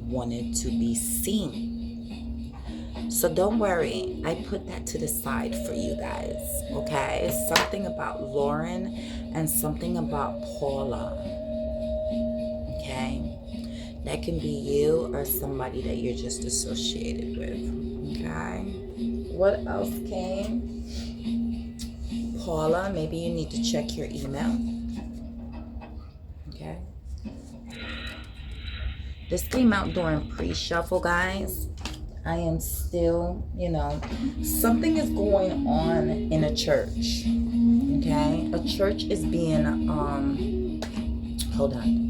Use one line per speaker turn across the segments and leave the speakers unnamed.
wanted to be seen. So don't worry, I put that to the side for you guys, okay? Something about Lauren and something about Paula, okay? That can be you or somebody that you're just associated with, okay? What else came? Paula, maybe you need to check your email, okay? This came out during pre-shuffle, guys. I am still, something is going on in a church, okay? A church is being, hold on.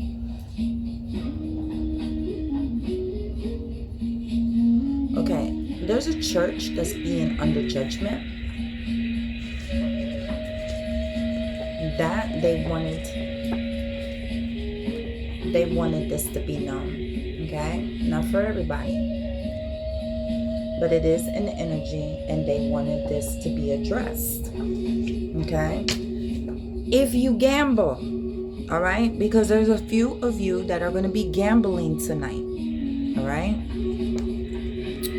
Okay, there's a church that's being under judgment. That they wanted this to be known, okay? Not for everybody, but it is an energy, and they wanted this to be addressed, okay? If you gamble, all right, because there's a few of you that are going to be gambling tonight, all right?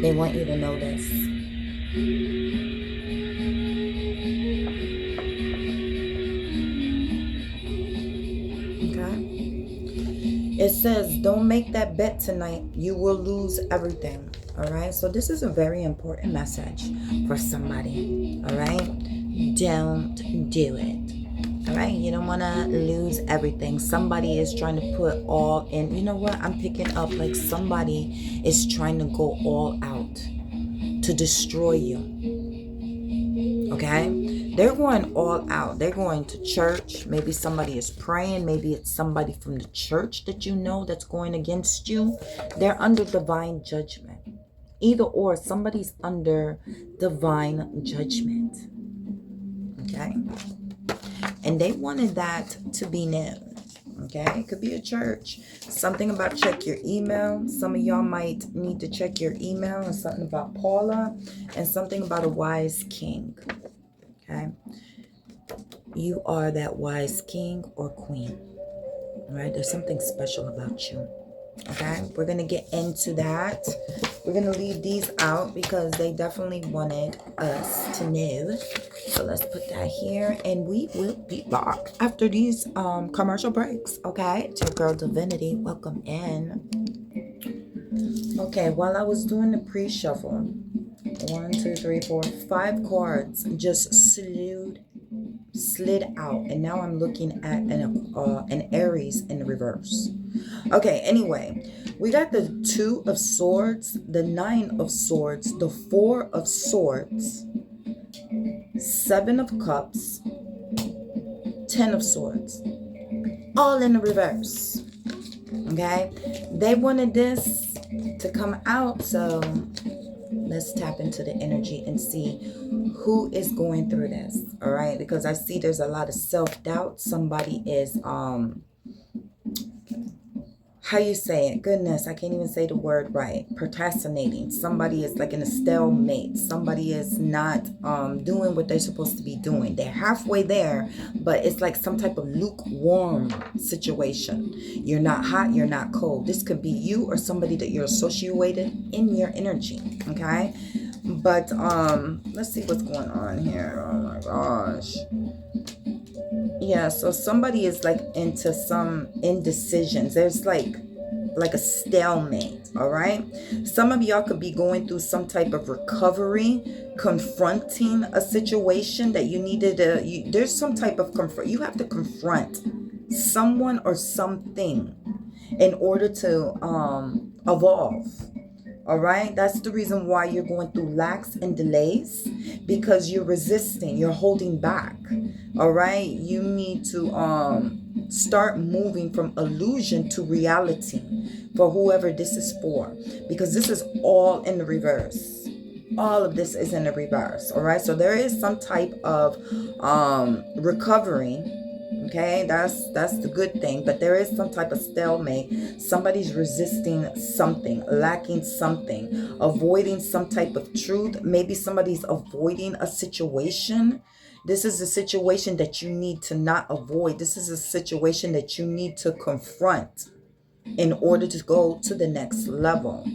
They want you to know this. It says, don't make that bet tonight. You will lose everything. All right. So this is a very important message for somebody. All right. Don't do it. All right. You don't want to lose everything. Somebody is trying to put all in. You know what? I'm picking up like somebody is trying to go all out to destroy you. Okay. They're going all out. They're going to church. Maybe somebody is praying. Maybe it's somebody from the church that you know that's going against you. They're under divine judgment. Either or, somebody's under divine judgment. Okay? And they wanted that to be known. Okay? It could be a church. Something about check your email. Some of y'all might need to check your email. And something about Paula. And something about a wise king. Okay, you are that wise king or queen. All right, there's something special about you. Okay, we're gonna get into that. We're gonna leave these out because they definitely wanted us to know. So let's put that here, and we will be back after these commercial breaks. Okay, it's your girl Divinity. Welcome in. Okay, while I was doing the pre-shuffle, 1, 2, 3, 4, 5 cards just slid out, and now I'm looking at an Aries in the reverse. Okay, anyway, we got the 2 of Swords, the 9 of Swords, the 4 of Swords, 7 of Cups, 10 of Swords, all in the reverse. Okay, they wanted this to come out, so let's tap into the energy and see who is going through this. All right, because I see there's a lot of self-doubt. Somebody is how you say it? Goodness, I can't even say the word right. Procrastinating. Somebody is like in a stalemate. Somebody is not doing what they're supposed to be doing. They're halfway there, but it's like some type of lukewarm situation. You're not hot, you're not cold. This could be you or somebody that you're associated in your energy. Okay, but let's see what's going on here. Oh my gosh. Yeah, so somebody is like into some indecisions. There's like a stalemate, all right? Some of y'all could be going through some type of recovery, confronting a situation that you needed to, there's some type of you have to confront someone or something in order to evolve. All right, that's the reason why you're going through lacks and delays, because you're resisting, you're holding back. All right, you need to start moving from illusion to reality for whoever this is for, because this is all in the reverse. All of this is in the reverse. All right, so there is some type of recovery. Okay, that's the good thing, but there is some type of stalemate. Somebody's resisting something, lacking something, avoiding some type of truth. Maybe somebody's avoiding a situation. This is a situation that you need to not avoid. This is a situation that you need to confront. in order to go to the next level.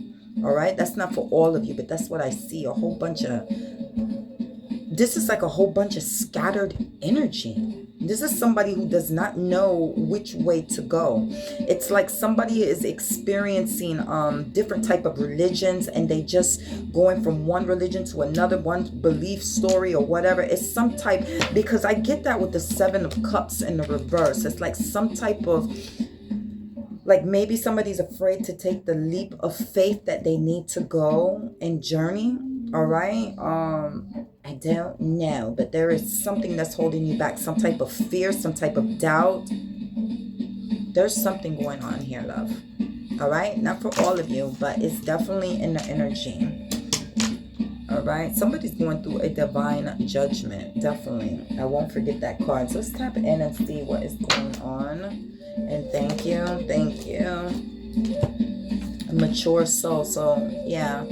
All right, that's not for all of you, but that's what I see. A whole bunch of, this is like a whole bunch of scattered energy. This is somebody who does not know which way to go. It's like somebody is experiencing different type of religions, and they just going from one religion to another, one belief story or whatever. It's some type, because I get that with the 7 of Cups in the reverse. It's like some type of, like maybe somebody's afraid to take the leap of faith that they need to go and journey. All right. I don't know, but there is something that's holding you back. Some type of fear, some type of doubt. There's something going on here, love. All right. Not for all of you, but it's definitely in the energy. All right. Somebody's going through a divine judgment. Definitely. I won't forget that card. So let's tap in and see what is going on. And thank you. Thank you. A mature soul. So yeah,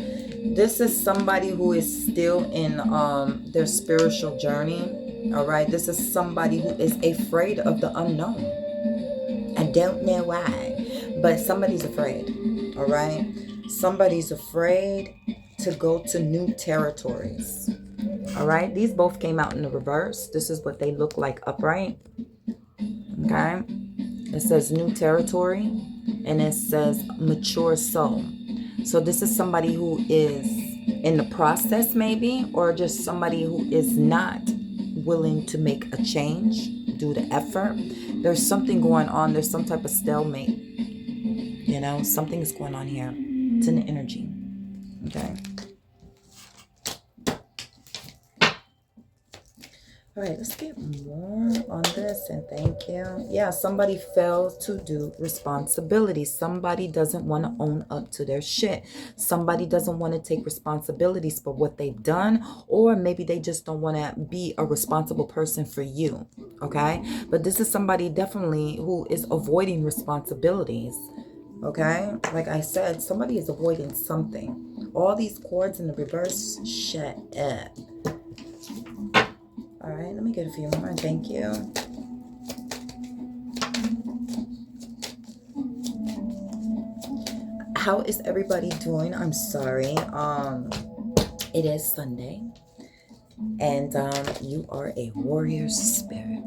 this is somebody who is still in their spiritual journey. All right. This is somebody who is afraid of the unknown. I don't know why, but somebody's afraid. All right. Somebody's afraid to go to new territories. All right. These both came out in the reverse. This is what they look like upright. Okay. It says new territory, and it says mature soul. So this is somebody who is in the process maybe, or just somebody who is not willing to make a change, do the effort. There's something going on. There's some type of stalemate. You know, something is going on here. It's in the energy. Okay. All right, let's get more on this, and thank you. Yeah, somebody fails to do responsibility. Somebody doesn't want to own up to their shit. Somebody doesn't want to take responsibilities for what they've done, or maybe they just don't want to be a responsible person for you, okay? But this is somebody definitely who is avoiding responsibilities, okay? Like I said, somebody is avoiding something. All these cords in the reverse, shut up. All right, let me get a few more. Thank you. How is everybody doing? I'm sorry. It is Sunday, and you are a warrior spirit.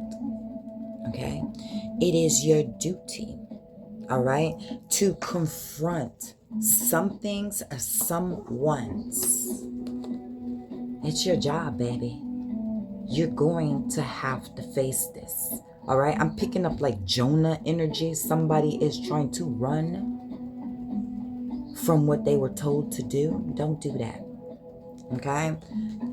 Okay, it is your duty, all right, to confront some things or someone's. It's your job, baby. You're going to have to face this. All right. I'm picking up like Jonah energy. Somebody is trying to run from what they were told to do. Don't do that. Okay.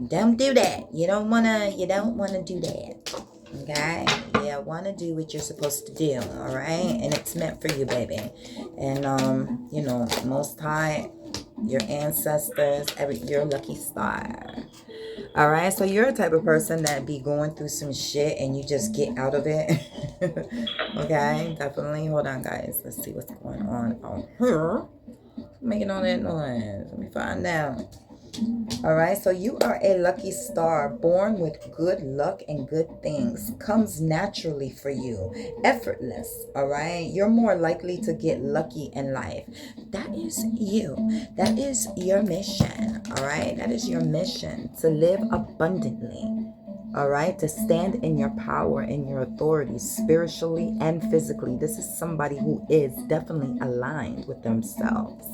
Don't do that. You don't want to do that. Okay. You want to do what you're supposed to do. All right. And it's meant for you, baby. And, you know, Most High, your ancestors, your lucky star. All right, so you're a type of person that be going through some shit and you just get out of it. Okay, definitely. Hold on, guys. Let's see what's going on out here. Making all that noise. Let me find out. All right, so you are a lucky star, born with good luck and good things. Comes naturally for you, effortless. All right, you're more likely to get lucky in life. That is you. That is your mission. All right, that is your mission, to live abundantly. All right, to stand in your power and your authority, spiritually and physically. This is somebody who is definitely aligned with themselves.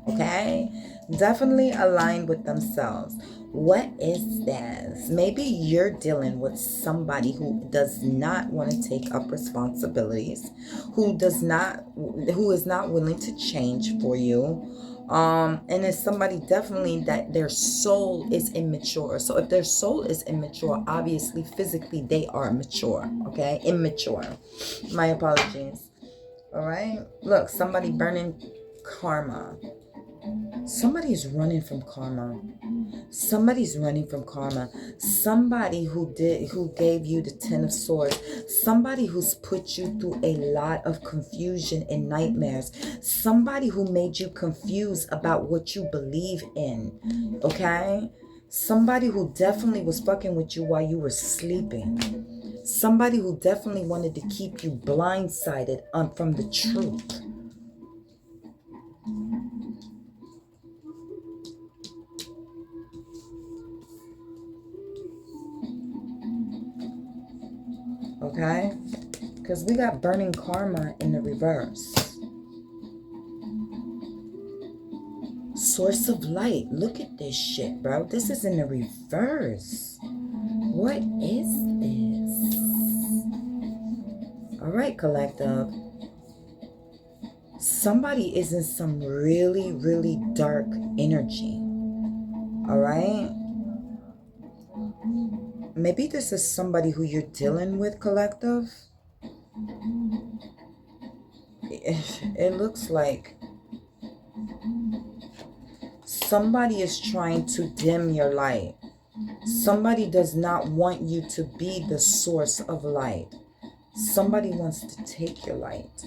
Okay, definitely aligned with themselves. What is this? Maybe you're dealing with somebody who does not want to take up responsibilities, who is not willing to change for you. And it's somebody definitely that their soul is immature. So if their soul is immature, obviously physically they are mature. Okay, immature. My apologies. All right, look, somebody burning karma. Somebody's running from karma. Somebody's running from karma. Somebody who gave you the 10 of Swords. Somebody who's put you through a lot of confusion and nightmares. Somebody who made you confused about what you believe in. Okay? Somebody who definitely was fucking with you while you were sleeping. Somebody who definitely wanted to keep you blindsided from the truth. Okay? Because we got burning karma in the reverse. Source of light. Look at this shit, bro. This is in the reverse. What is this? All right, collective. Somebody is in some really, really dark energy. All right? Maybe this is somebody who you're dealing with, collective. It looks like somebody is trying to dim your light. Somebody does not want you to be the source of light. Somebody wants to take your light.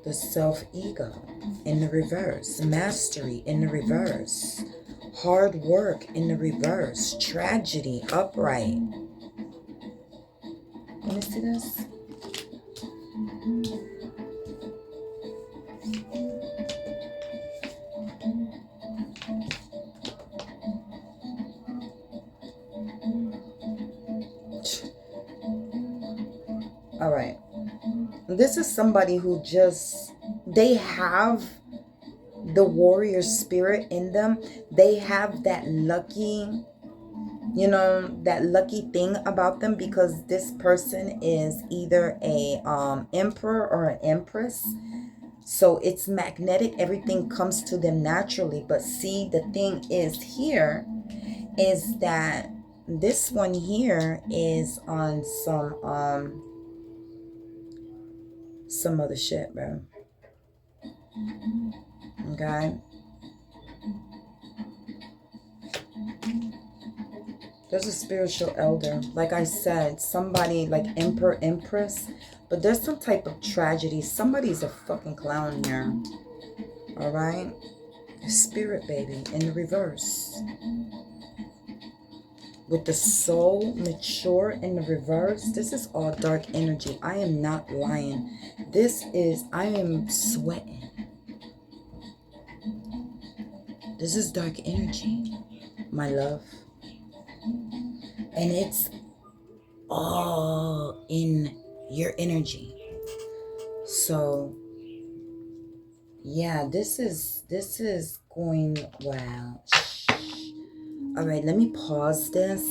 The self-ego in the reverse. Mastery in the reverse. Hard work in the reverse. Tragedy upright. Let me see this. All right. This is somebody who just, they have the warrior spirit in them. They have that lucky, you know, that lucky thing about them, because this person is either a emperor or an empress. So it's magnetic. Everything comes to them naturally. But see, the thing is here is that this one here is on some other shit, bro. Okay? There's a spiritual elder. Like I said, somebody like emperor, empress. But there's some type of tragedy. Somebody's a fucking clown here. All right? Spirit baby in the reverse. With the soul mature in the reverse. This is all dark energy. I am not lying. This is, I am sweating. This is dark energy, my love. And it's all in your energy. So yeah, this is going, wow. All right, let me pause this,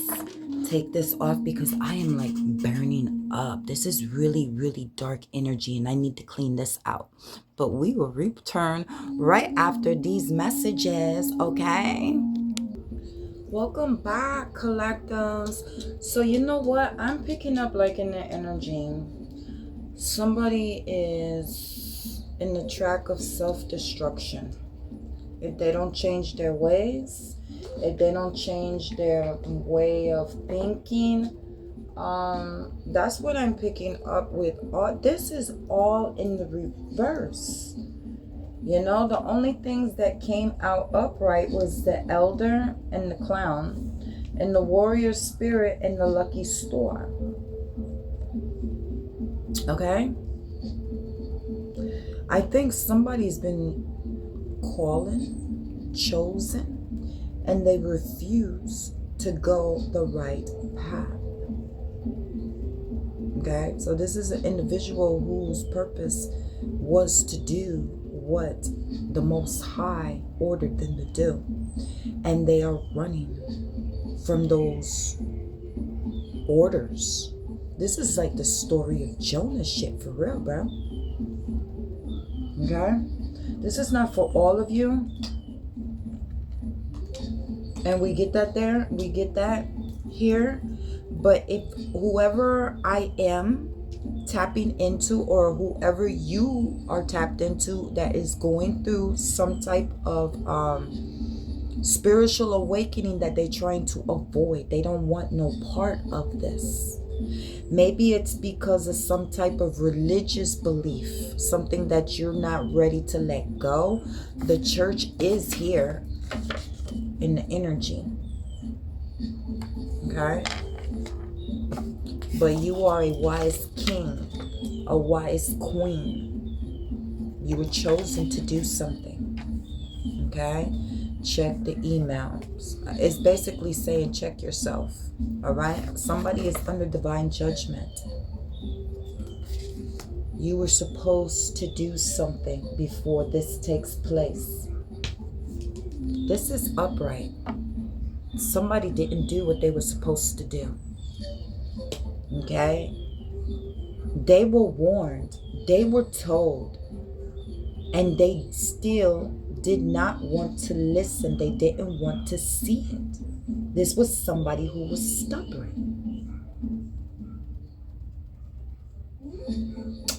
take this off, because I am like burning up. This is really, really dark energy and I need to clean this out. But we will return right after these messages, okay? Welcome back, collectives. So you know what? I'm picking up like in the energy. Somebody is in the track of self-destruction. If they don't change their ways, if they don't change their way of thinking, that's what I'm picking up with. This is all in the reverse. You know, the only things that came out upright was the elder and the clown, and the warrior spirit and the lucky star. Okay? I think somebody's been calling, chosen, and they refuse to go the right path. Okay? So this is an individual whose purpose was to do what the Most High ordered them to do. And they are running from those orders. This is like the story of Jonah shit for real, bro. Okay? This is not for all of you. And we get that there. We get that here. But if whoever I am tapping into, or whoever you are tapped into that is going through some type of spiritual awakening that they're trying to avoid, they don't want no part of this. Maybe it's because of some type of religious belief, something that you're not ready to let go. The church is here in the energy. Okay? But you are a wise king, a wise queen. You were chosen to do something. Okay? check the emails. It's basically saying check yourself. All right? Somebody is under divine judgment. You were supposed to do something before this takes place. This is upright. Somebody didn't do what they were supposed to do. Okay? They were warned. They were told. And they still did not want to listen. They didn't want to see it. This was somebody who was stubborn.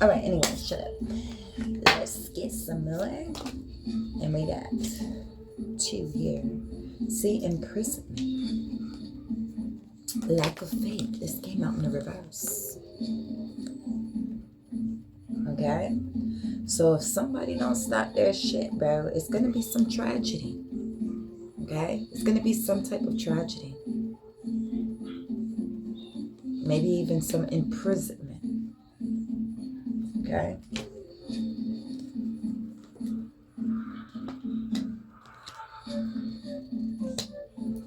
All right, anyway, shut up. Let's get some more. And we got 2 here. See, imprisonment. Lack of faith. This came out in the reverse. Okay? So if somebody don't stop their shit, bro, it's going to be some tragedy. Okay? It's going to be some type of tragedy. Maybe even some imprisonment. Okay?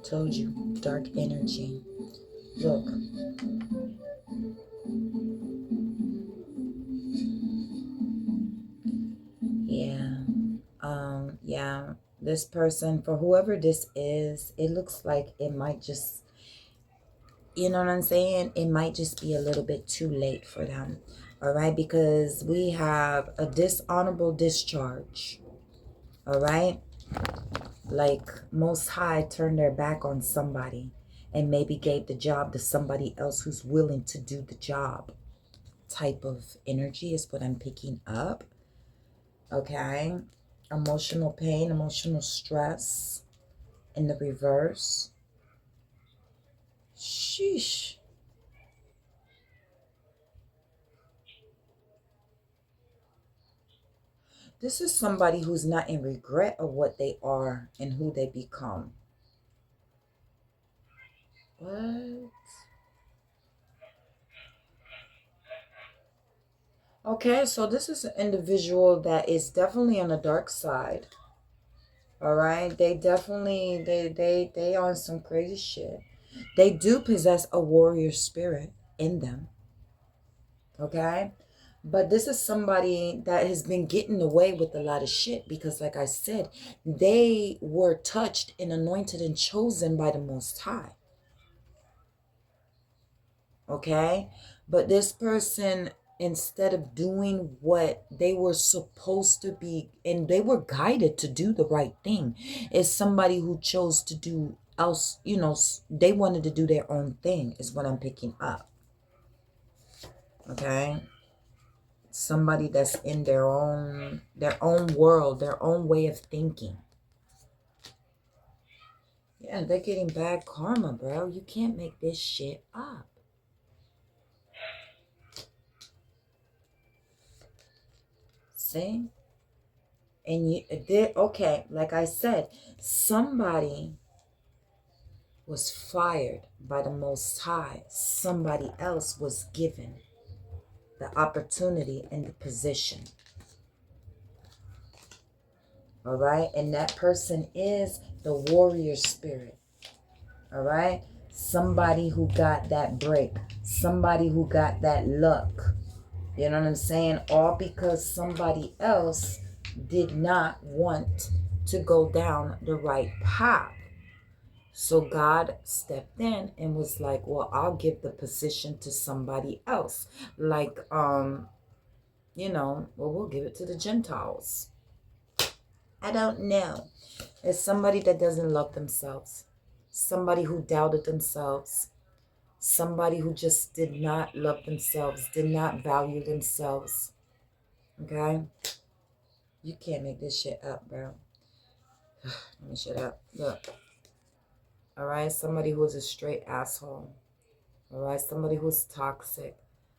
Told you, dark energy. Look. Yeah. This person, for whoever this is, it looks like it might just, you know what I'm saying? It might just be a little bit too late for them. All right? Because we have a dishonorable discharge. All right? Like Most High turned their back on somebody and maybe gave the job to somebody else who's willing to do the job. Type of energy is what I'm picking up. Okay? Emotional pain, emotional stress in the reverse. Sheesh. This is somebody who's not in regret of what they are and who they become. What? Okay, so this is an individual that is definitely on the dark side. All right, they definitely they on some crazy shit. They do possess a warrior spirit in them. Okay, but this is somebody that has been getting away with a lot of shit because, like I said, they were touched and anointed and chosen by the Most High. Okay, but this person, instead of doing what they were supposed to be, and they were guided to do the right thing, is somebody who chose to do else, you know, they wanted to do their own thing is what I'm picking up. Okay, somebody that's in their own world, their own way of thinking. Yeah, they're getting bad karma, bro. You can't make this shit up. See? And you did, okay, like I said, somebody was fired by the Most High. Somebody else was given the opportunity and the position. All right? And that person is the warrior spirit. All right? Somebody who got that break. Somebody who got that luck. You know what I'm saying? All because somebody else did not want to go down the right path. So God stepped in and was like, well, I'll give the position to somebody else. Like, you know, well, we'll give it to the Gentiles. I don't know. It's somebody that doesn't love themselves. Somebody who doubted themselves. Somebody who just did not love themselves, did not value themselves. Okay? You can't make this shit up, bro. Let me shut up. Look. All right? Somebody who's a straight asshole. All right? Somebody who's toxic.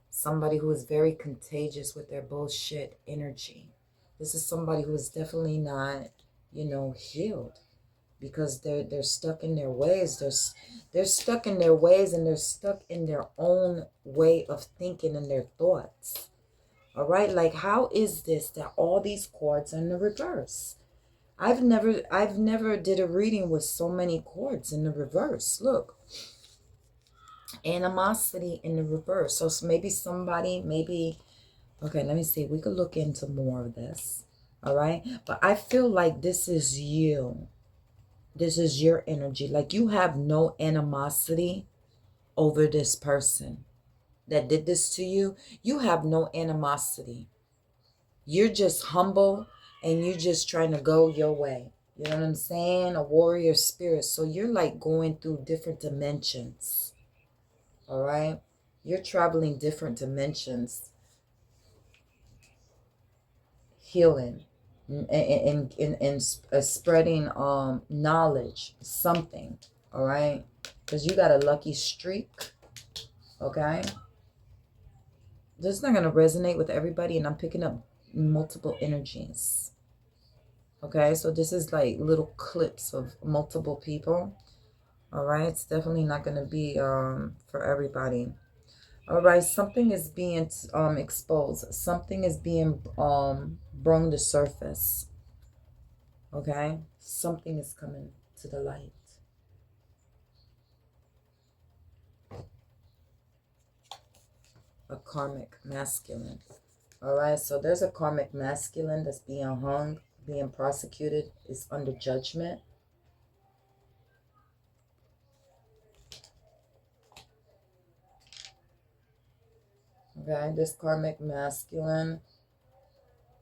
Somebody who is very contagious with their bullshit energy. This is somebody who is definitely not, you know, healed. Because they're stuck in their ways. They're stuck in their ways, and they're stuck in their own way of thinking and their thoughts. All right? Like, how is this that all these cards are in the reverse? I've never did a reading with so many cords in the reverse. Look, animosity in the reverse. So maybe somebody, okay, let me see. We could look into more of this. All right. But I feel like this is you. This is your energy. Like you have no animosity over this person that did this to you. You have no animosity. You're just humble and you're just trying to go your way. You know what I'm saying? A warrior spirit. So you're like going through different dimensions. All right? You're traveling different dimensions. Healing. And spreading knowledge. Something. All right? Because you got a lucky streak. Okay? This is not going to resonate with everybody. And I'm picking up multiple energies. Okay, so this is like little clips of multiple people. All right, it's definitely not going to be for everybody. All right, something is being exposed. Something is being brought to surface. Okay, something is coming to the light. A karmic masculine. All right, so there's a karmic masculine that's being hung, being prosecuted, is under judgment. Okay, this karmic masculine.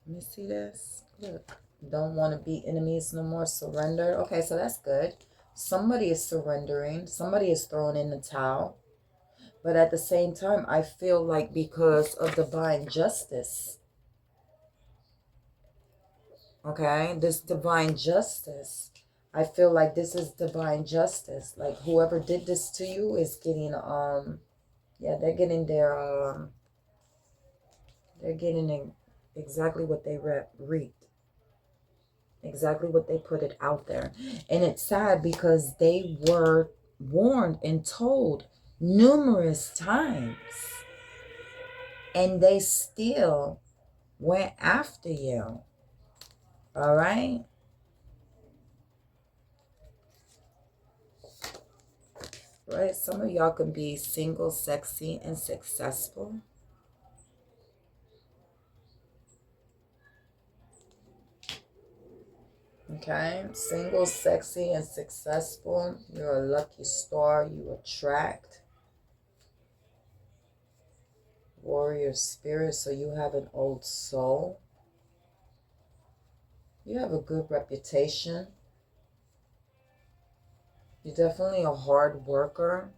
Let me see this. Look, don't want to be enemies no more. Surrender. Okay, so that's good. Somebody is surrendering. Somebody is throwing in the towel. But at the same time, I feel like because of divine justice, okay, this divine justice, I feel like this is divine justice. Like whoever did this to you is getting, yeah, they're getting their, they're getting exactly what they reaped. Exactly what they put it out there. And it's sad because they were warned and told numerous times. And they still went after you. All right? Right? Some of y'all can be single, sexy, and successful. Okay? Single, sexy, and successful. You're a lucky star. You attract. Warrior spirit. So you have an old soul. You have a good reputation. You're definitely a hard worker.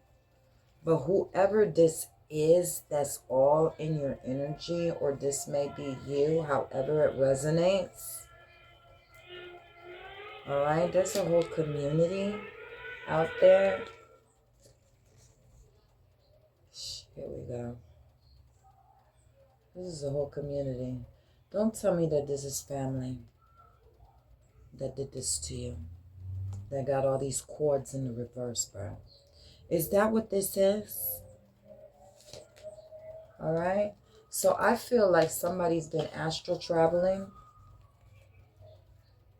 But whoever this is, that's all in your energy, or this may be you, however it resonates. All right, there's a whole community out there. Here we go. This is a whole community. Don't tell me that this is family that did this to you. That got all these cords in the reverse, bro. Is that what this is? All right. So I feel like somebody's been astral traveling.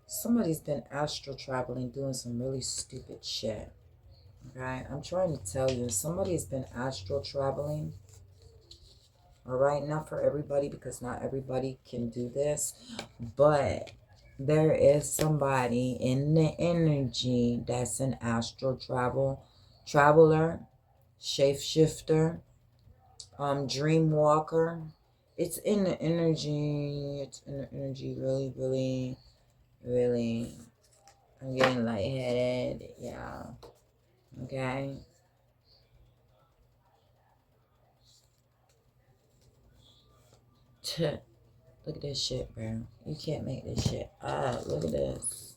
Somebody's been astral traveling, doing some really stupid shit. Okay. I'm trying to tell you, somebody's been astral traveling. All right. Not for everybody, because not everybody can do this. But there is somebody in the energy that's an astral traveler, shapeshifter, dream walker. It's in the energy. It's in the energy. Really, really, really. I'm getting lightheaded. Yeah. Okay. Look at this shit, bro. You can't make this shit up. Look at this.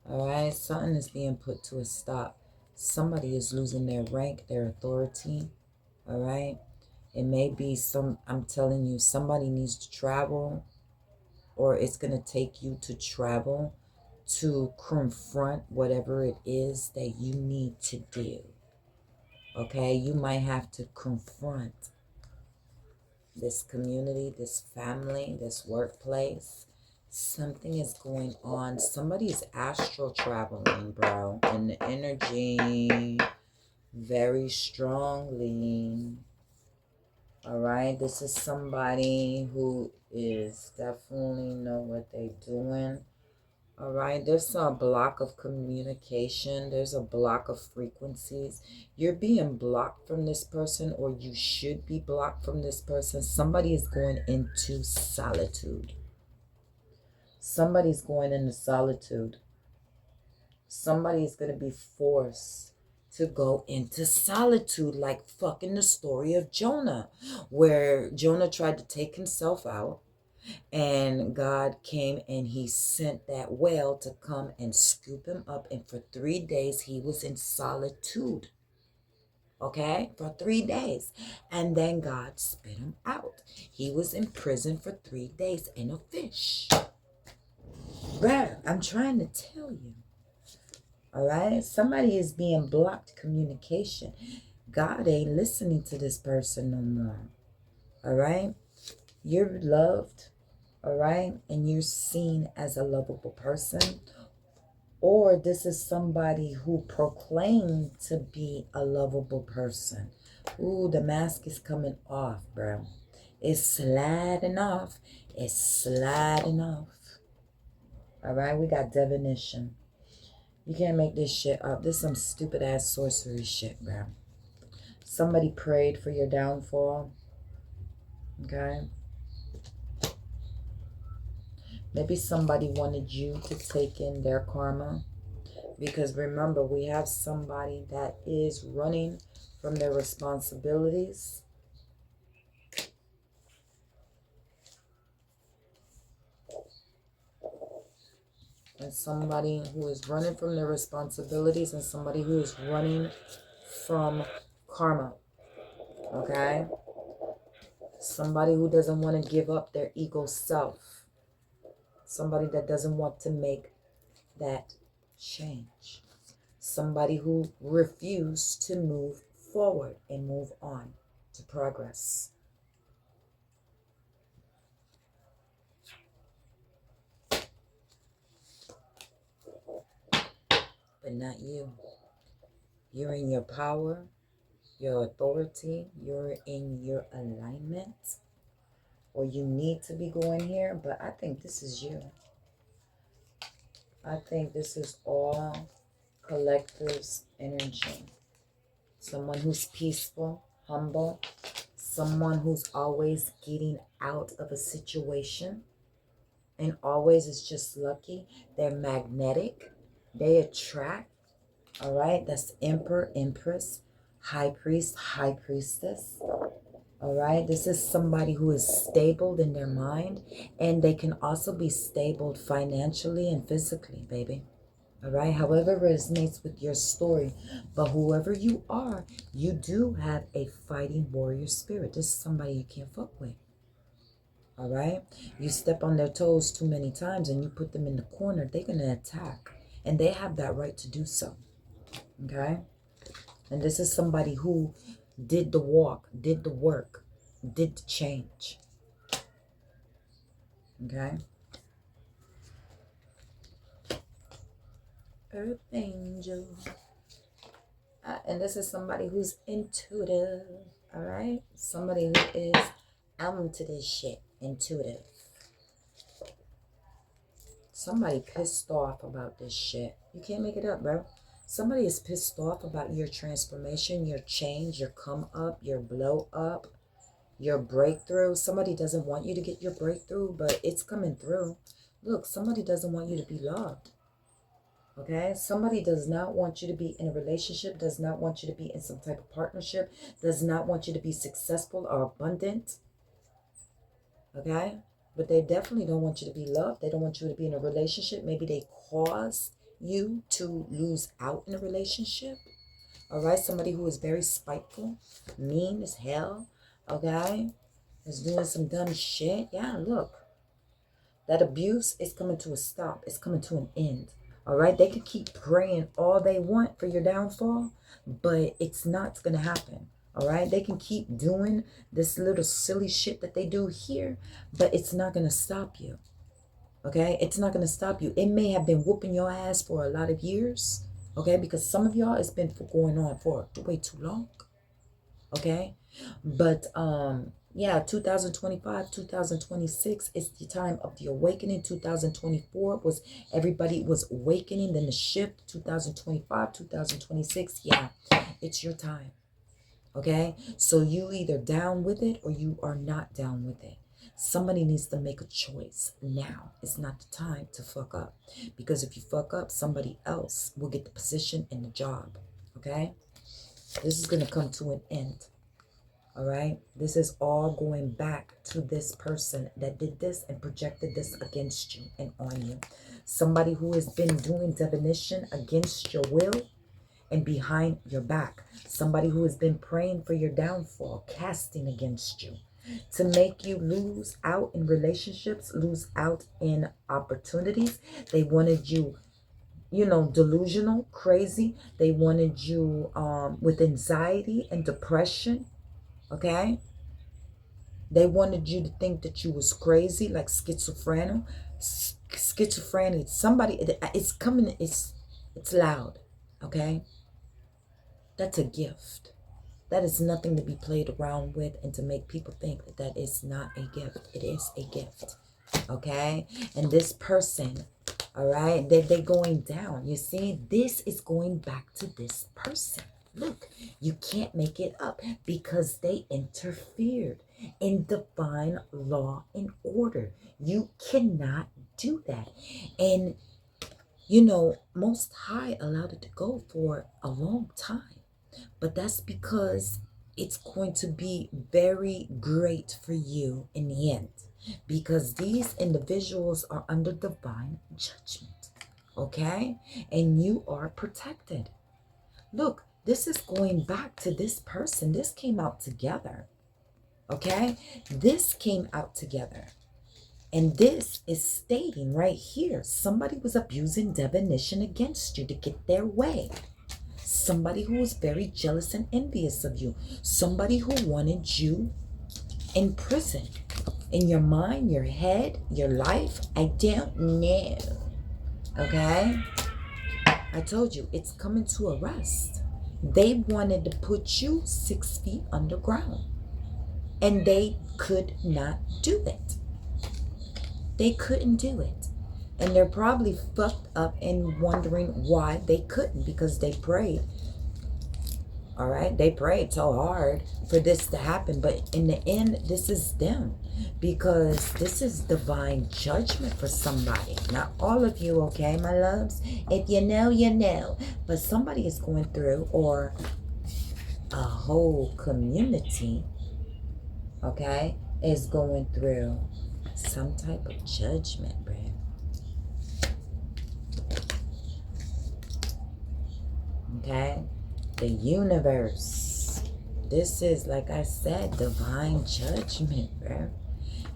Alright, something is being put to a stop. Somebody is losing their rank, their authority. Alright? It may be I'm telling you, somebody needs to travel, or it's going to take you to travel to confront whatever it is that you need to do. Okay? You might have to confront this community, this family, this workplace. Something is going on. Somebody's astral traveling, bro. And the energy very strongly. All right. This is somebody who is definitely know what they're doing. All right. There's a block of communication. There's a block of frequencies. You're being blocked from this person, or you should be blocked from this person. Somebody is going into solitude. Somebody's going into solitude. Somebody is going to be forced to go into solitude, like fucking the story of Jonah, where Jonah tried to take himself out, and God came and he sent that whale to come and scoop him up, and for 3 days he was in solitude. Okay, for 3 days, and then God spit him out. He was in prison for 3 days in a fish. Bruh, I'm trying to tell you. All right, somebody is being blocked communication. God ain't listening to this person no more. All right, you're loved. All right, and you're seen as a lovable person. Or this is somebody who proclaimed to be a lovable person. Ooh, the mask is coming off, bro. It's sliding off. It's sliding off. All right, we got divination. You can't make this shit up. This is some stupid ass sorcery shit, bro. Somebody prayed for your downfall. Okay. Maybe somebody wanted you to take in their karma. Because remember, we have somebody that is running from their responsibilities. And somebody who is running from their responsibilities, and somebody who is running from karma. Okay? Somebody who doesn't want to give up their ego self. Somebody that doesn't want to make that change. Somebody who refused to move forward and move on to progress. But not you. You're in your power, your authority, you're in your alignment, or you need to be going here, but I think this is you. I think this is all collector's energy. Someone who's peaceful, humble, someone who's always getting out of a situation and always is just lucky. They're magnetic. They attract. All right, that's Emperor, Empress, High Priest, High Priestess. All right, this is somebody who is stable in their mind, and they can also be stable financially and physically, baby. All right, however resonates with your story. But whoever you are, you do have a fighting warrior spirit. This is somebody you can't fuck with. All right, you step on their toes too many times and you put them in the corner, they're going to attack, and they have that right to do so. Okay, and this is somebody who did the walk, did the work, did the change. Okay, Earth Angel. And this is somebody who's intuitive. All right, somebody who is onto this shit, intuitive. Somebody pissed off about this shit. You can't make it up, bro. Somebody is pissed off about your transformation, your change, your come up, your blow up, your breakthrough. Somebody doesn't want you to get your breakthrough, but it's coming through. Look, somebody doesn't want you to be loved. Okay? Somebody does not want you to be in a relationship, does not want you to be in some type of partnership, does not want you to be successful or abundant. Okay? But they definitely don't want you to be loved. They don't want you to be in a relationship. Maybe they cause you to lose out in a relationship. All right? Somebody who is very spiteful, mean as hell. Okay? Is doing some dumb shit. Yeah, look. That abuse is coming to a stop. It's coming to an end. All right? They could keep praying all they want for your downfall, but it's not going to happen. All right? They can keep doing this little silly shit that they do here, but it's not going to stop you. Okay? It's not going to stop you. It may have been whooping your ass for a lot of years. Okay? Because some of y'all, it's been going on for way too long. Okay? But, yeah, 2025, 2026 is the time of the awakening. 2024 was everybody was awakening. Then the shift, 2025, 2026. Yeah, it's your time. Okay? So you either down with it or you are not down with it. Somebody needs to make a choice now. It's not the time to fuck up. Because if you fuck up, somebody else will get the position and the job. Okay? This is going to come to an end. All right? This is all going back to this person that did this and projected this against you and on you. Somebody who has been doing divination against your will and behind your back. Somebody who has been praying for your downfall, casting against you to make you lose out in relationships, lose out in opportunities. They wanted you, you know, delusional, crazy. They wanted you with anxiety and depression. Okay? They wanted you to think that you was crazy, like schizophrenic. Schizophrenic. Somebody, it's coming, it's loud. Okay? That's a gift. That is nothing to be played around with and to make people think that that is not a gift. It is a gift. Okay? And this person, all right, they're going down. You see, this is going back to this person. Look, you can't make it up because they interfered in divine law and order. You cannot do that. And, you know, Most High allowed it to go for a long time. But that's because it's going to be very great for you in the end. Because these individuals are under divine judgment. Okay? And you are protected. Look, this is going back to this person. This came out together. Okay? This came out together. And this is stating right here, somebody was abusing divination against you to get their way. Somebody who was very jealous and envious of you. Somebody who wanted you in prison. In your mind, your head, your life. I don't know. Okay? I told you, it's coming to a rest. They wanted to put you 6 feet underground. And they could not do it. They couldn't do it. And they're probably fucked up and wondering why they couldn't, because they prayed. All right? They prayed so hard for this to happen. But in the end, this is them. Because this is divine judgment for somebody. Not all of you, okay, my loves? If you know, you know. But somebody is going through, or a whole community, okay, is going through some type of judgment, bro. Okay? The universe. This is, like I said, divine judgment, bro.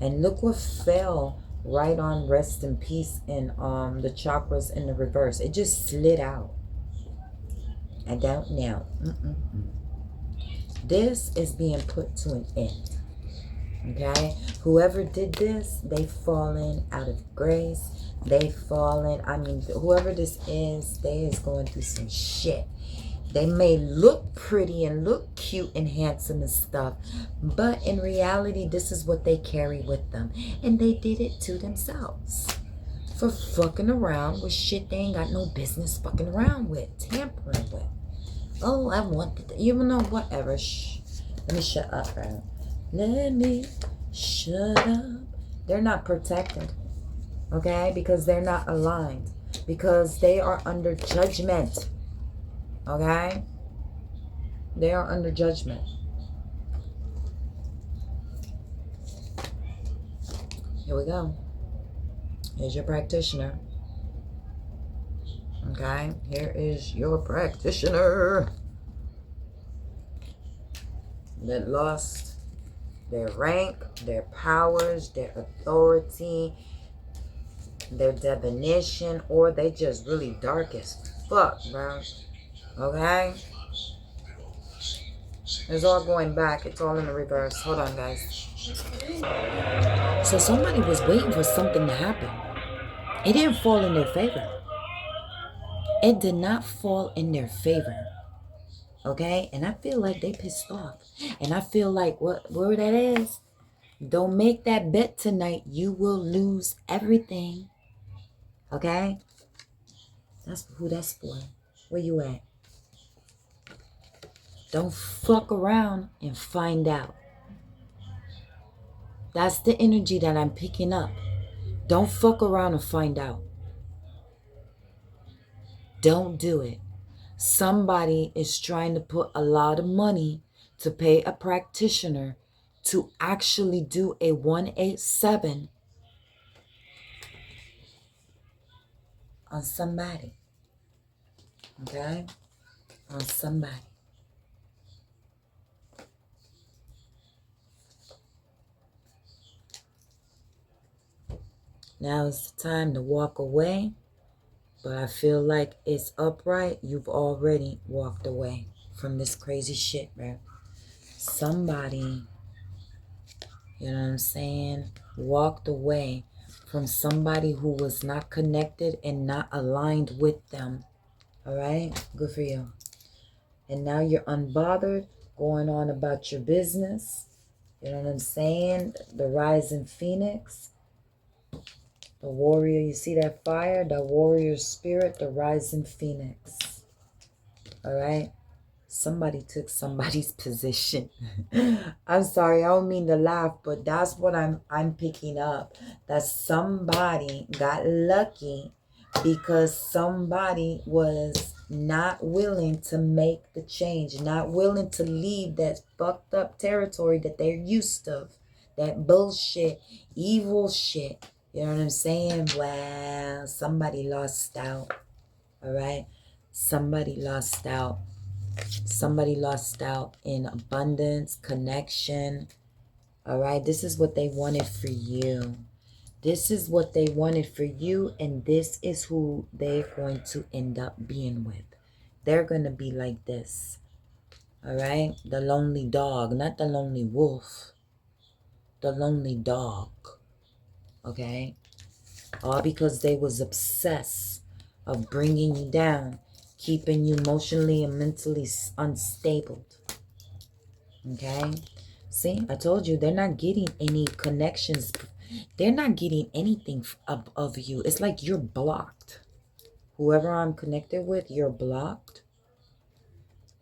And look what fell right on rest in peace in the chakras in the reverse. It just slid out. I don't know. This is being put to an end. Okay? Whoever did this, they've fallen out of grace. They've fallen, I mean, whoever this is, they is going through some shit. They may look pretty and look cute and handsome and stuff, but in reality, this is what they carry with them. And they did it to themselves for fucking around with shit they ain't got no business fucking around with, tampering with. Oh, I want you know, whatever. Shh. Let me shut up, bro. Let me shut up. They're not protected, okay? Because they're not aligned. Because they are under judgment. Okay? They are under judgment. Here we go. Here's your practitioner. Okay? Here is your practitioner that lost their rank, their powers, their authority, their divination, or they just really dark as fuck, bro. Okay? It's all going back. It's all in the reverse. Hold on, guys. So somebody was waiting for something to happen. It didn't fall in their favor. It did not fall in their favor. Okay? And I feel like they pissed off. And I feel like where that is, don't make that bet tonight. You will lose everything. Okay? That's who that's for. Where you at? Don't fuck around and find out. That's the energy that I'm picking up. Don't fuck around and find out. Don't do it. Somebody is trying to put a lot of money to pay a practitioner to actually do a 187 on somebody. Okay? On somebody. Now it's the time to walk away. But I feel like it's upright. You've already walked away from this crazy shit, bro. Somebody, you know what I'm saying, walked away from somebody who was not connected and not aligned with them. All right? Good for you. And now you're unbothered, going on about your business. You know what I'm saying? The rising phoenix. The warrior, you see that fire? The warrior spirit, the rising phoenix. All right? Somebody took somebody's position. I'm sorry, I don't mean to laugh, but that's what I'm picking up. That somebody got lucky because somebody was not willing to make the change, not willing to leave that fucked up territory that they're used to. That bullshit, evil shit. You know what I'm saying? Well, somebody lost out. All right? Somebody lost out. Somebody lost out in abundance, connection. All right? This is what they wanted for you. This is what they wanted for you, and this is who they're going to end up being with. They're going to be like this. All right? The lonely dog, not the lonely wolf. The lonely dog. Okay? All because they was obsessed of bringing you down, keeping you emotionally and mentally unstable. Okay? See, I told you, they're not getting any connections. They're not getting anything of you. It's like you're blocked. Whoever I'm connected with, you're blocked.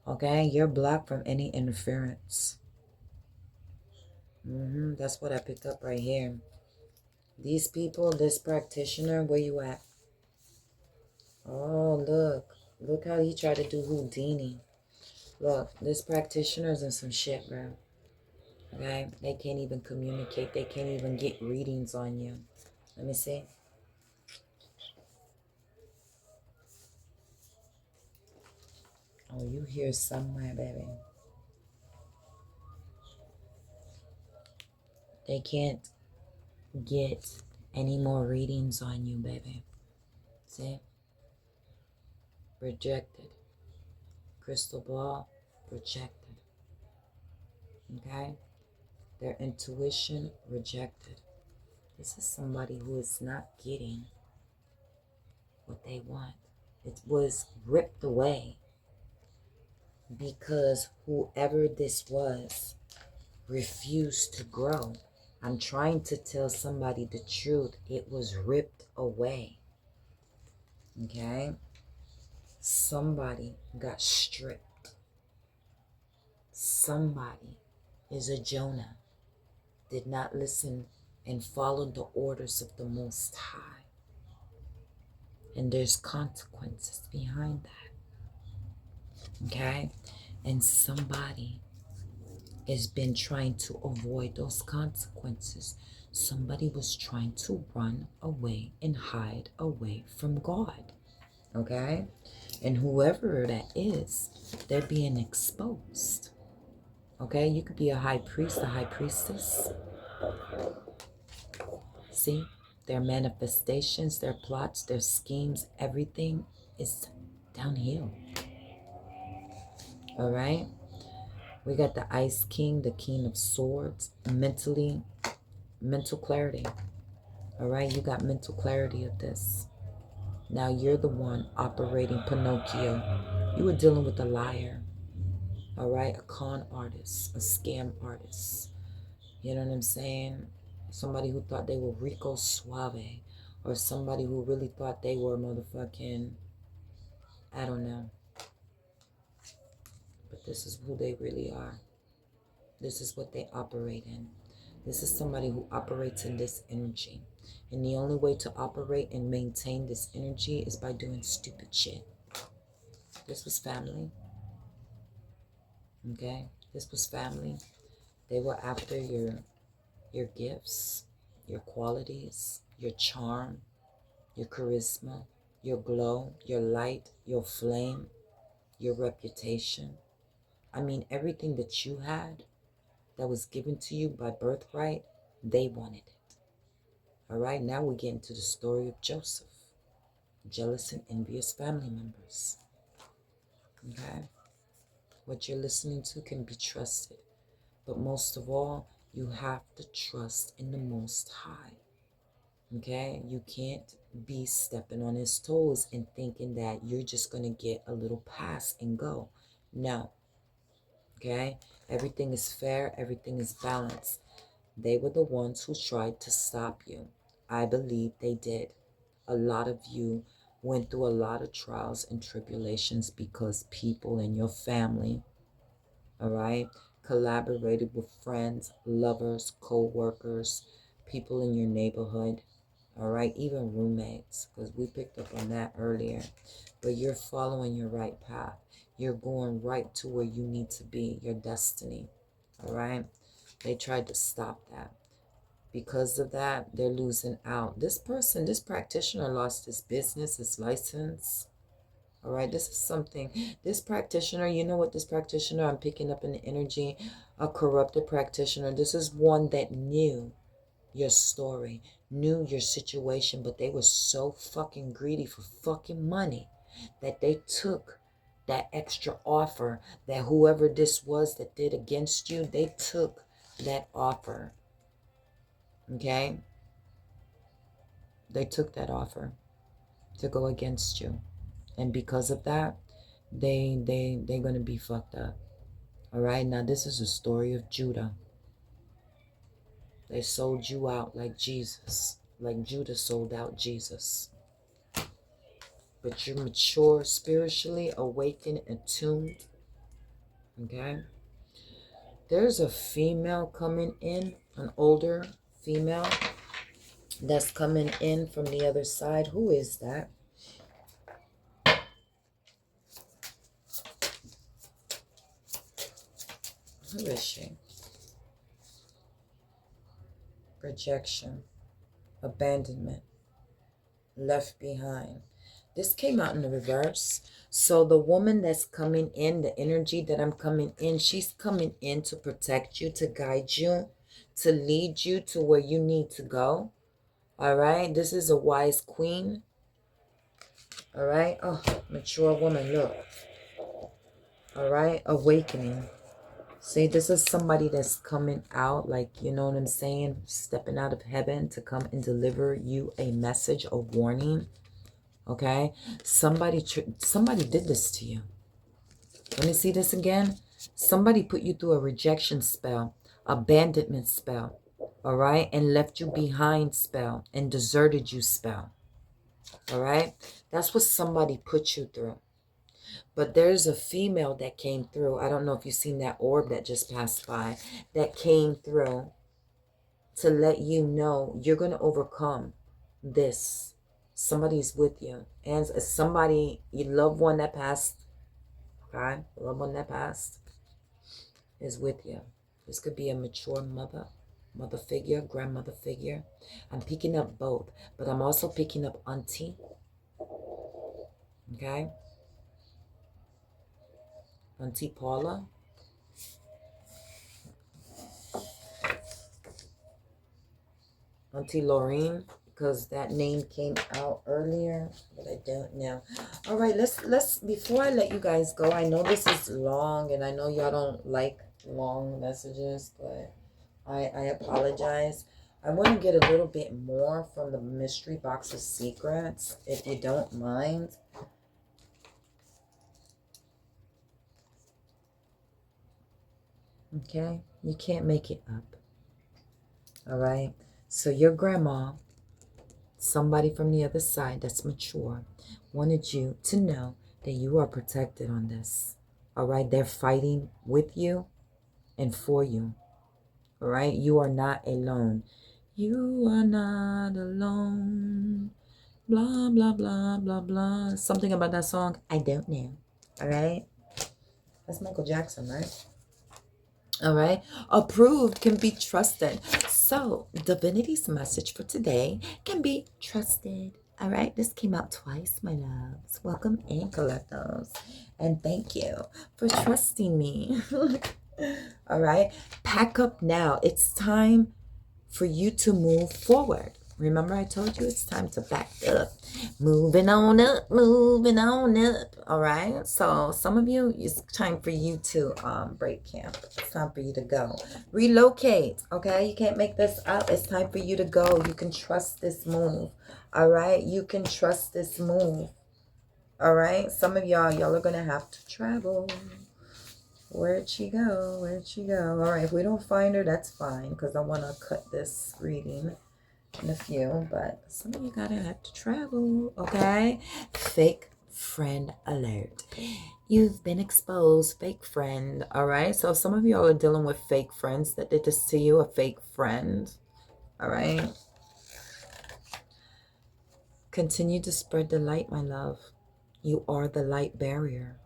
Okay? You're blocked from any interference. That's what I picked up right here. These people, this practitioner, where you at? Oh, look. Look how he tried to do Houdini. Look, this practitioner's in some shit, bro. Okay? They can't even communicate. They can't even get readings on you. Let me see. Oh, you here somewhere, baby. They can't get any more readings on you, baby. See? Rejected. Crystal ball, rejected. Okay? Their intuition, rejected. This is somebody who is not getting what they want. It was ripped away because whoever this was refused to grow. I'm trying to tell somebody the truth. It was ripped away. Okay? Somebody got stripped. Somebody is a Jonah. Did not listen and follow the orders of the Most High. And there's consequences behind that. Okay? And somebody has been trying to avoid those consequences. Somebody was trying to run away and hide away from God. Okay? And whoever that is, they're being exposed. Okay? You could be a high priest, a high priestess. See? Their manifestations, their plots, their schemes, everything is downhill. All right? We got the Ice King, the King of Swords, mental clarity. All right, you got mental clarity of this. Now you're the one operating Pinocchio. You were dealing with a liar. All right, a con artist, a scam artist. You know what I'm saying? Somebody who thought they were Rico Suave, or somebody who really thought they were motherfucking, I don't know. But this is who they really are. This is what they operate in. This is somebody who operates in this energy. And the only way to operate and maintain this energy is by doing stupid shit. This was family. Okay? This was family. They were after your gifts, your qualities, your charm, your charisma, your glow, your light, your flame, your reputation. I mean, everything that you had that was given to you by birthright, they wanted it. All right, now we get into the story of Joseph. Jealous and envious family members. Okay? What you're listening to can be trusted. But most of all, you have to trust in the Most High. Okay? You can't be stepping on his toes and thinking that you're just going to get a little pass and go. No. Okay? Everything is fair. Everything is balanced. They were the ones who tried to stop you. I believe they did. A lot of you went through a lot of trials and tribulations because people in your family, all right, collaborated with friends, lovers, co-workers, people in your neighborhood, all right, even roommates, because we picked up on that earlier. But you're following your right path. You're going right to where you need to be, your destiny, all right? They tried to stop that. Because of that, they're losing out. This person, this practitioner lost his business, his license. All right, this is something. This practitioner, you know what this practitioner, I'm picking up in the energy, a corrupted practitioner. This is one that knew your story, knew your situation, but they were so fucking greedy for fucking money that they took that extra offer that whoever this was that did against you, they took that offer. Okay? They took that offer to go against you. And because of that, they're going to be fucked up. All right? Now, this is a story of Judah. They sold you out like Jesus. Like Judah sold out Jesus. But you're mature spiritually, awakened, attuned. Okay? There's a female coming in, an older female that's coming in from the other side. Who is that? Who is she? Rejection, abandonment, left behind. This came out in the reverse. So the woman that's coming in, the energy that I'm coming in, she's coming in to protect you, to guide you, to lead you to where you need to go. All right? This is a wise queen. All right? Oh, mature woman, look. All right? Awakening. See, this is somebody that's coming out, like, you know what I'm saying? Stepping out of heaven to come and deliver you a message, a warning. Okay? Somebody did this to you. Let me see this again. Somebody put you through a rejection spell, abandonment spell, all right? And left you behind spell and deserted you spell, all right? That's what somebody put you through. But there's a female that came through. I don't know if you've seen that orb that just passed by, that came through to let you know you're going to overcome this. Somebody's with you. And somebody, your loved one that passed, okay? The loved one that passed is with you. This could be a mature mother figure, grandmother figure. I'm picking up both, but I'm also picking up auntie. Okay? Auntie Paula. Auntie Lorraine, because that name came out earlier, but I don't know. All right, let's before I let you guys go, I know this is long and I know y'all don't like long messages, but I apologize. I want to get a little bit more from the mystery box of secrets, if you don't mind. Okay? You can't make it up. All right? So your grandma, somebody from the other side that's mature, wanted you to know that you are protected on this. All right? They're fighting with you and for you. All right? You are not alone. You are not alone. Blah, blah, blah, blah, blah. Something about that song, I don't know. All right? That's Michael Jackson, right? All right. Approved can be trusted. So, divinity's message for today can be trusted. All right. This came out twice, my loves. Welcome in, collectors. And thank you for trusting me. All right. Pack up now. It's time for you to move forward. Remember I told you it's time to back up. Moving on up, moving on up. All right. So some of you, it's time for you to break camp. It's time for you to go. Relocate. Okay. You can't make this up. It's time for you to go. You can trust this move. All right. You can trust this move. All right. Some of y'all are going to have to travel. Where'd she go? Where'd she go? All right, if we don't find her, that's fine, because I want to cut this reading in a few. But some of you gotta have to travel, okay? Fake friend alert. You've been exposed, fake friend, all right? So some of y'all are dealing with fake friends that did this to you, a fake friend, all right? Continue to spread the light, my love. You are the light barrier.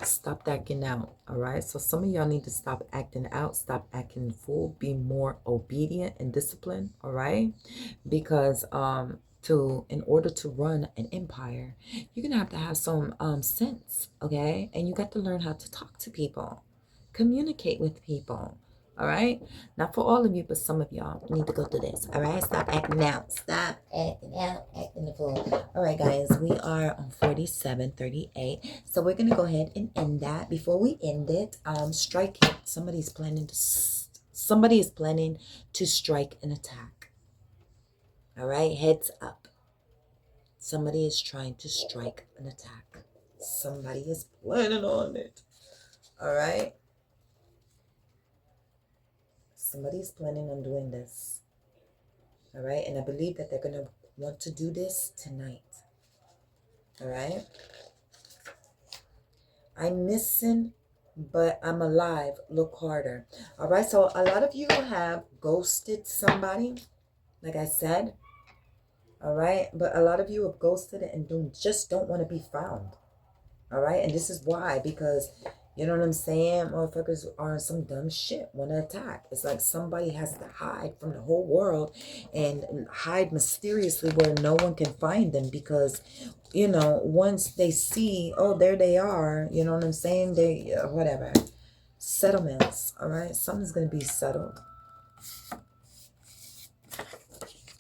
Stop acting out, all right? So some of y'all need to stop acting out, stop acting fool, be more obedient and disciplined, all right? Because in order to run an empire, you're gonna have to have some sense, okay? And you got to learn how to talk to people, communicate with people. All right, not for all of you, but some of y'all need to go through this. All right, stop acting out, stop acting out, acting the fool. All right, guys, we are on 47:38, so we're gonna go ahead and end that. Before we end it, strike it. Somebody is planning to strike an attack. All right, heads up. Somebody is trying to strike an attack. Somebody is planning on it. All right. Somebody's planning on doing this. All right. And I believe that they're going to want to do this tonight. All right. I'm missing, but I'm alive. Look harder. All right. So a lot of you have ghosted somebody, like I said. All right. But a lot of you have ghosted it and just don't want to be found. All right. And this is why, because you know what I'm saying? Motherfuckers are on some dumb shit, want to attack. It's like somebody has to hide from the whole world and hide mysteriously where no one can find them, because, you know, once they see, oh, there they are, you know what I'm saying? They, whatever. Settlements, all right? Something's going to be settled.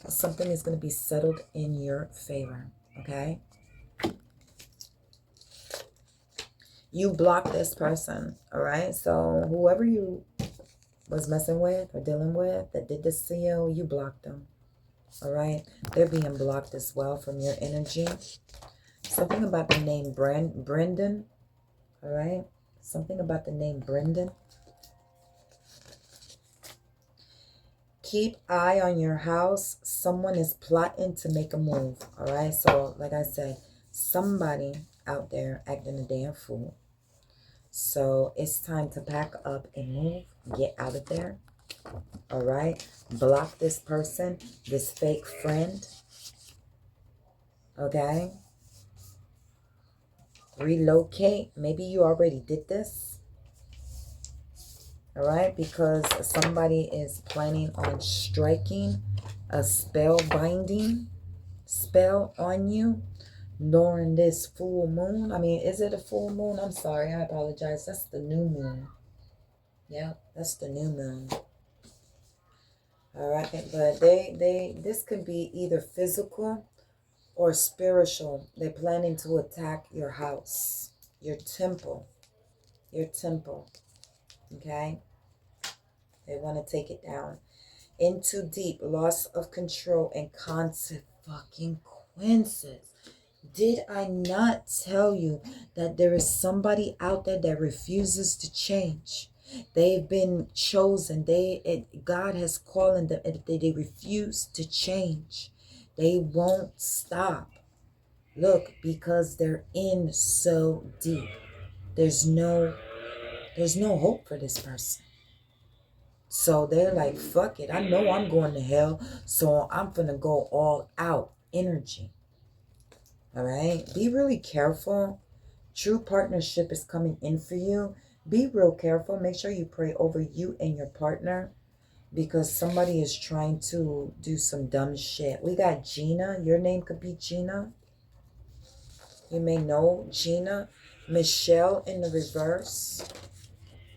Something is going to be settled in your favor, okay? You block this person, all right? So whoever you was messing with or dealing with that did this to you, you blocked them, all right? They're being blocked as well from your energy. Something about the name Brendan, all right? Something about the name Brendan. Keep eye on your house. Someone is plotting to make a move, all right? So like I said, somebody out there acting a damn fool. So it's time to pack up and move. Get out of there. All right. Block this person, this fake friend. Okay. Relocate. Maybe you already did this. All right. Because somebody is planning on striking a spell-binding spell on you during this full moon. I mean, is it a full moon? I'm sorry. I apologize. That's the new moon. Yeah, that's the new moon. All right, but this could be either physical or spiritual. They're planning to attack your house, your temple, okay? They want to take it down. In too deep, loss of control and consequences. Did I not tell you that there is somebody out there that refuses to change? They've been chosen. God has called them. If they refuse to change, they won't stop. Look, because they're in so deep. There's no hope for this person. So they're like, fuck it. I know I'm going to hell, so I'm gonna go all out energy. All right? Be really careful. True partnership is coming in for you. Be real careful. Make sure you pray over you and your partner, because somebody is trying to do some dumb shit. We got Gina. Your name could be Gina. You may know Gina. Michelle in the reverse.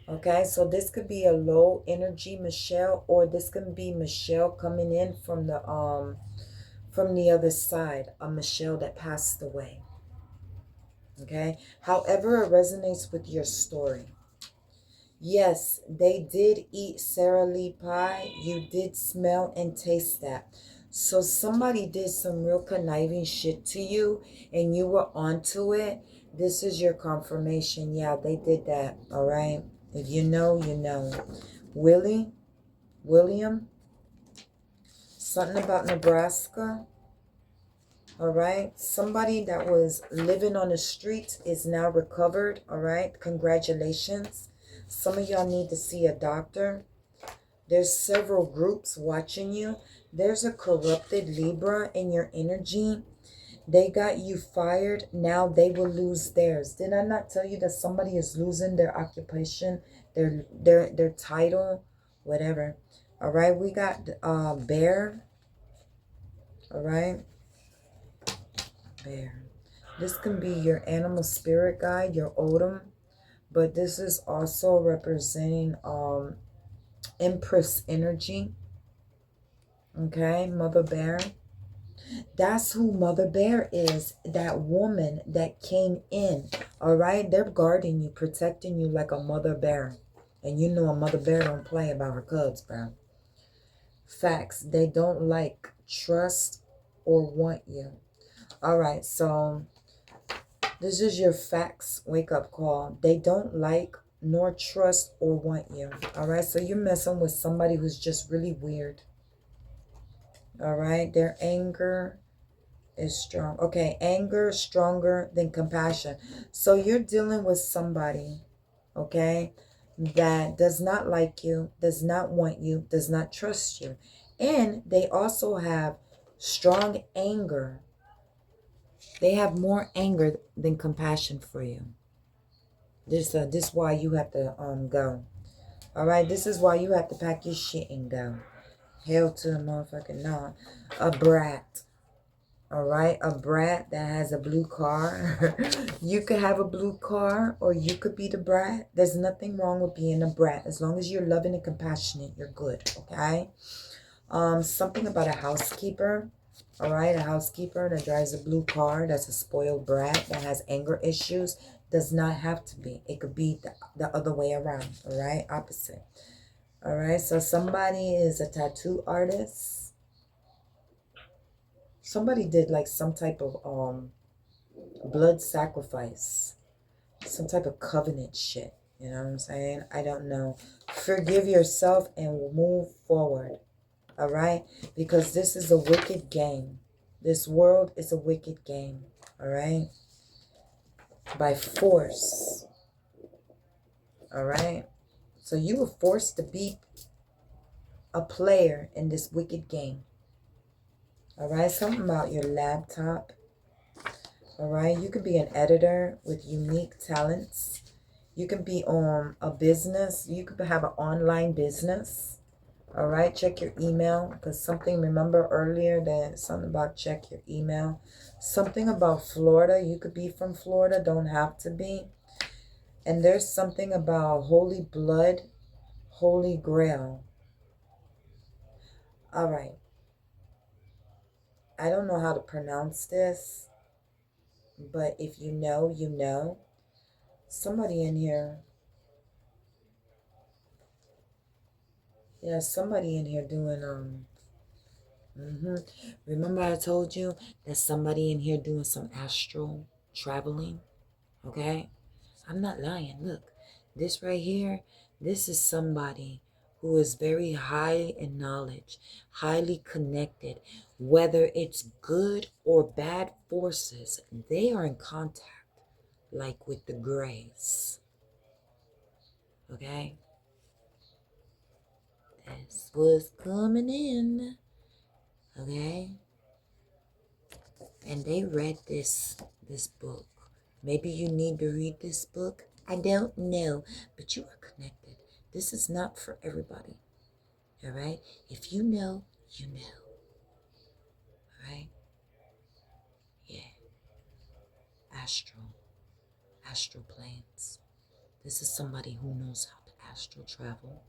Okay, so this could be a low energy Michelle, or this could be Michelle coming in from the other side, a Michelle that passed away. Okay, however it resonates with your story. Yes, they did eat Sara Lee pie. You did smell and taste that. So somebody did some real conniving shit to you and you were onto it. This is your confirmation. Yeah, they did that. All right. If you know, you know. William, something about Nebraska. All right. Somebody that was living on the streets is now recovered. All right. Congratulations. Some of y'all need to see a doctor. There's several groups watching you. There's a corrupted Libra in your energy. They got you fired. Now they will lose theirs. Did I not tell you that somebody is losing their occupation, their title, whatever? All right. We got bear. All right. Bear. This can be your animal spirit guide, your Odom, but this is also representing Empress energy. Okay, Mother Bear. That's who Mother Bear is. That woman that came in. All right, they're guarding you, protecting you like a mother bear. And you know a mother bear don't play about her cubs, bro. Facts. They don't like, trust, or want you. All right, so this is your facts wake-up call. They don't like, nor trust, or want you. All right, so you're messing with somebody who's just really weird. All right, their anger is strong. Okay, anger is stronger than compassion. So you're dealing with somebody, okay, that does not like you, does not want you, does not trust you. And they also have strong anger. They have more anger than compassion for you. This is why you have to go. All right, this is why you have to pack your shit and go. Hell to the motherfucking no. A brat. All right, a brat that has a blue car. You could have a blue car, or you could be the brat. There's nothing wrong with being a brat. As long as you're loving and compassionate, you're good, okay? Something about a housekeeper. All right, a housekeeper that drives a blue car, that's a spoiled brat, that has anger issues. Does not have to be. It could be the other way around, all right? Opposite. All right, so somebody is a tattoo artist. Somebody did like some type of blood sacrifice, some type of covenant shit. You know what I'm saying? I don't know. Forgive yourself and move forward. All right? Because this is a wicked game. This world is a wicked game. All right? By force. All right? So you were forced to be a player in this wicked game. All right? Something about your laptop. All right? You could be an editor with unique talents. You can be on a business. You could have an online business. All right, check your email, because something, remember earlier that something about check your email. Something about Florida. You could be from Florida, don't have to be. And there's something about holy blood, holy grail. All right. I don't know how to pronounce this, but if you know, you know. Somebody in here. Yeah, somebody in here doing, remember I told you that somebody in here doing some astral traveling, okay? I'm not lying. Look, this right here, this is somebody who is very high in knowledge, highly connected. Whether it's good or bad forces, they are in contact, like with the grays, okay? That's what's coming in, okay? And they read this book. Maybe you need to read this book. I don't know, but you are connected. This is not for everybody. All right? If you know, you know. All right? Yeah. Astral planes. This is somebody who knows how to astral travel.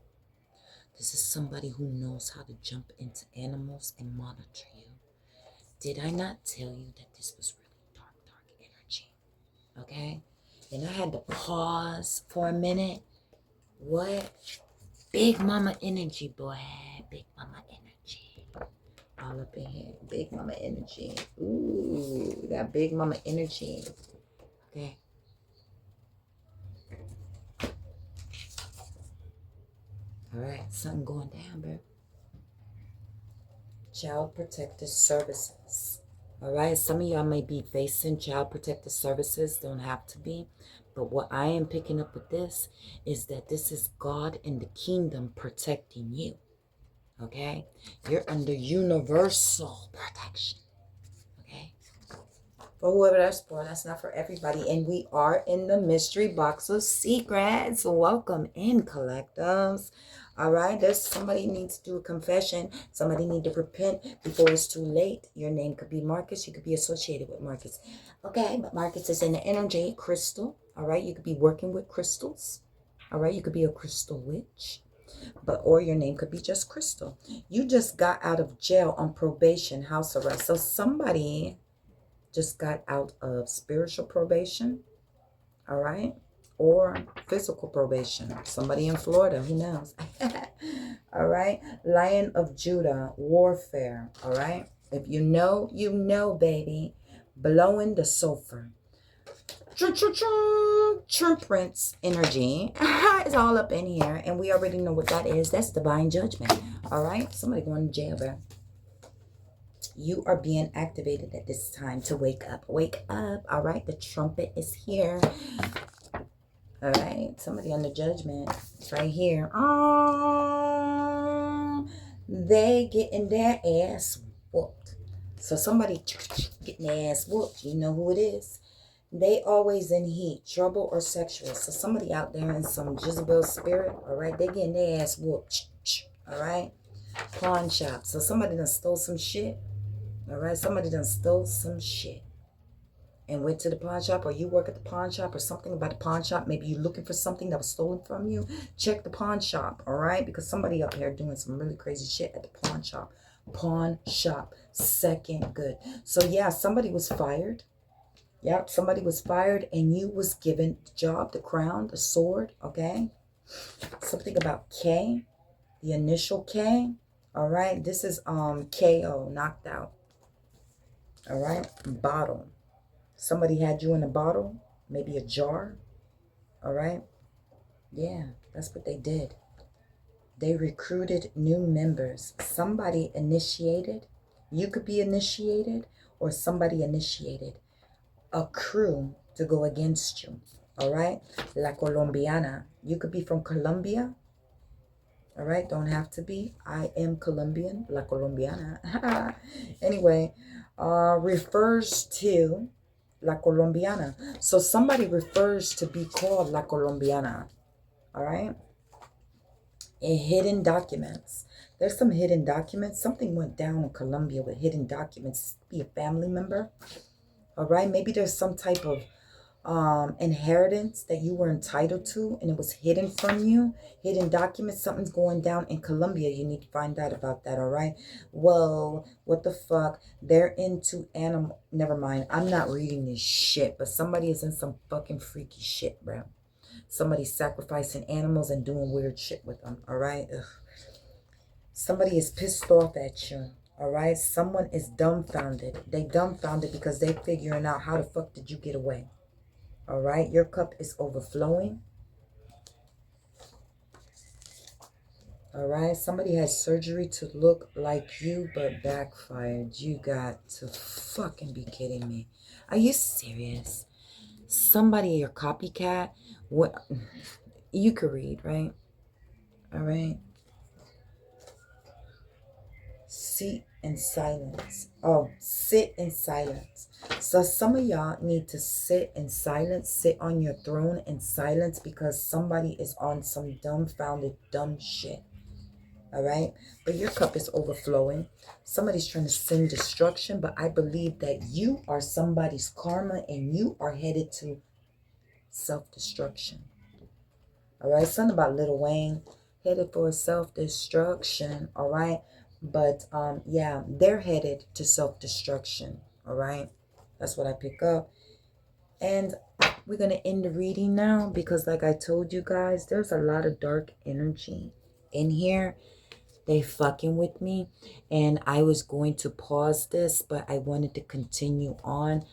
This is somebody who knows how to jump into animals and monitor you. Did I not tell you that this was really dark energy? Okay? And I had to pause for a minute. What? Big mama energy, boy. Big mama energy. All up in here. Big mama energy. Ooh, that big mama energy. Okay. All right. Something going down, bro. Child Protective Services. All right. Some of y'all may be facing Child Protective Services. Don't have to be. But what I am picking up with this is that this is God and the kingdom protecting you. Okay? You're under universal protection. Okay? For whoever that's for, that's not for everybody. And we are in the mystery box of secrets. Welcome in, collectives. All right? There's somebody needs to do a confession. Somebody need to repent before it's too late. Your name could be Marcus. You could be associated with Marcus. Okay? But Marcus is in the energy crystal. All right? You could be working with crystals. All right? You could be a crystal witch. Or your name could be just Crystal. You just got out of jail on probation, house arrest. So somebody just got out of spiritual probation, all right? Or physical probation. Somebody in Florida, who knows? All right? Lion of Judah, warfare, all right? If you know, baby. Blowing the sulfur. True Prince energy is all up in here, and we already know what that is. That's divine judgment. All right, somebody going to jail, bro. You are being activated at this time to wake up. Wake up. All right, the trumpet is here. All right, somebody under judgment. It's right here. They getting their ass whooped. So somebody getting their ass whooped. You know who it is. They always in heat, trouble or sexual. So somebody out there in some Jezebel spirit, all right, they getting their ass whooped, all right? Pawn shop. So somebody done stole some shit, all right? Somebody done stole some shit and went to the pawn shop, or you work at the pawn shop, or something about the pawn shop. Maybe you're looking for something that was stolen from you. Check the pawn shop, all right? Because somebody up here doing some really crazy shit at the pawn shop. Pawn shop, second good. So yeah, somebody was fired. Yep, somebody was fired and you was given the job, the crown, the sword, okay? Something about K, the initial K, all right? This is KO, knocked out, all right? Bottle. Somebody had you in a bottle, maybe a jar, all right? Yeah, that's what they did. They recruited new members. Somebody initiated. You could be initiated, or somebody initiated a crew to go against you. All right? La Colombiana. You could be from Colombia. All right? Don't have to be. I am Colombian. La Colombiana. Anyway, refers to La Colombiana. So somebody refers to be called La Colombiana. All right? In hidden documents. There's some hidden documents. Something went down in Colombia with hidden documents. Be a family member. All right? Maybe there's some type of inheritance that you were entitled to and it was hidden from you. Hidden documents. Something's going down in Colombia. You need to find out about that. All right? Whoa, what the fuck? They're into animal. Never mind. I'm not reading this shit, but somebody is in some fucking freaky shit, bro. Somebody's sacrificing animals and doing weird shit with them. All right? Ugh. Somebody is pissed off at you. All right? Someone is dumbfounded. They dumbfounded because they figuring out how the fuck did you get away. All right? Your cup is overflowing. All right? Somebody had surgery to look like you, but backfired. You got to fucking be kidding me. Are you serious? Somebody, your copycat. What? You could read, right? All right? Sit in silence. Oh, sit in silence. So some of y'all need to sit in silence, sit on your throne in silence, because somebody is on some dumbfounded dumb shit. All right? But your cup is overflowing. Somebody's trying to send destruction, but I believe that you are somebody's karma and you are headed to self-destruction. All right? Something about Lil Wayne headed for self-destruction. All right? But yeah, they're headed to self-destruction. All right? That's what I pick up. And we're going to end the reading now because like I told you guys, there's a lot of dark energy in here. They fucking with me. And I was going to pause this, but I wanted to continue on.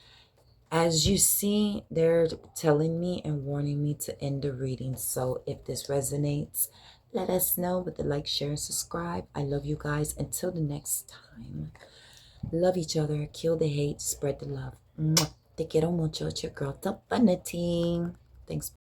As you see, they're telling me and warning me to end the reading. So if this resonates, let us know with the like, share, and subscribe. I love you guys. Until the next time. Love each other. Kill the hate. Spread the love. Mwah. Te quiero mucho. It's your girl, Divinity. Thanks.